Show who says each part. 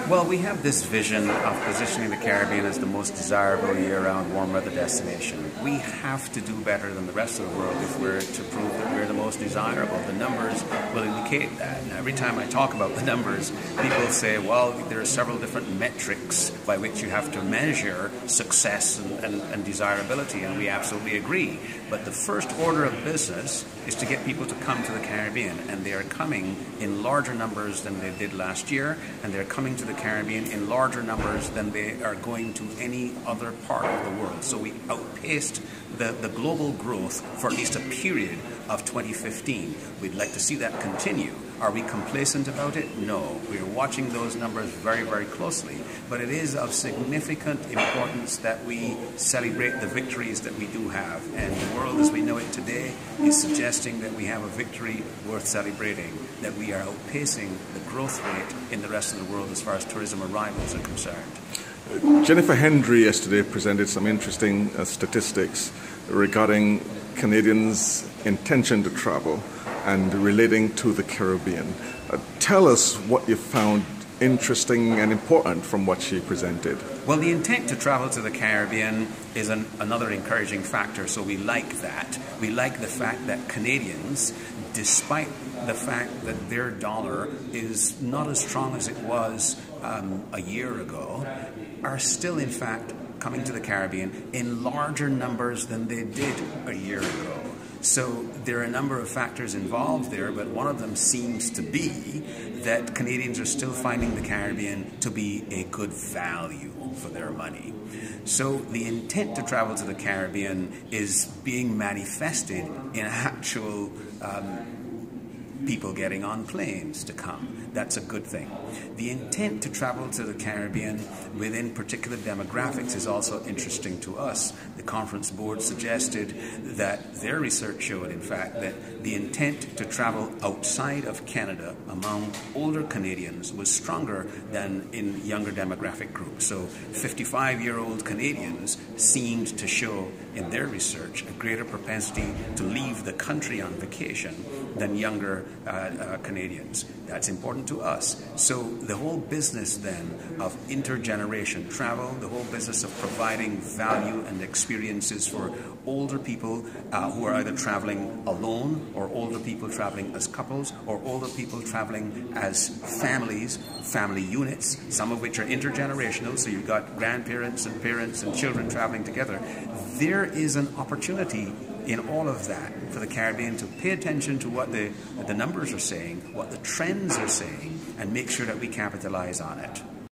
Speaker 1: Well, we have this vision of positioning the Caribbean as the most desirable year-round warm weather destination. We have to do better than the rest of the world if we're to prove that we're the most desirable. The numbers will indicate that. And every time I talk about the numbers, people say, well, there are several different metrics by which you have to measure success and desirability, and we absolutely agree. But the first order of business is to get people to come to the Caribbean, and they are coming in larger numbers than they did last year, and they're coming to the Caribbean in larger numbers than they are going to any other part of the world. So we outpaced the global growth for at least a period of 2015. We'd like to see that continue. Are we complacent about it? No. We're watching those numbers very, very closely. But it is of significant importance that we celebrate the victories that we do have. And the world as we know it today is suggesting that we have a victory worth celebrating, that we are outpacing the growth rate in the rest of the world as far as tourism arrivals are concerned.
Speaker 2: Jennifer Hendry yesterday presented some interesting statistics regarding Canadians' intention to travel and relating to the Caribbean. Tell us what you found interesting and important from what she presented.
Speaker 1: Well, the intent to travel to the Caribbean is another encouraging factor, so we like that. We like the fact that Canadians, despite the fact that their dollar is not as strong as it was a year ago, are still in fact coming to the Caribbean in larger numbers than they did a year ago. So there are a number of factors involved there, but one of them seems to be that Canadians are still finding the Caribbean to be a good value for their money. So the intent to travel to the Caribbean is being manifested in actual people getting on planes to come. That's a good thing. The intent to travel to the Caribbean within particular demographics is also interesting to us. The conference board suggested that their research showed, in fact, that the intent to travel outside of Canada among older Canadians was stronger than in younger demographic groups. So 55-year-old Canadians seemed to show in their research a greater propensity to leave the country on vacation than younger Canadians. That's important to us. So the whole business then of intergeneration travel, the whole business of providing value and experiences for older people who are either traveling alone, or older people traveling as couples, or older people traveling as families, family units, some of which are intergenerational, so you've got grandparents and parents and children traveling together. There is an opportunity in all of that for the Caribbean to pay attention to what the numbers are saying, what the trends are saying, and make sure that we capitalize on it.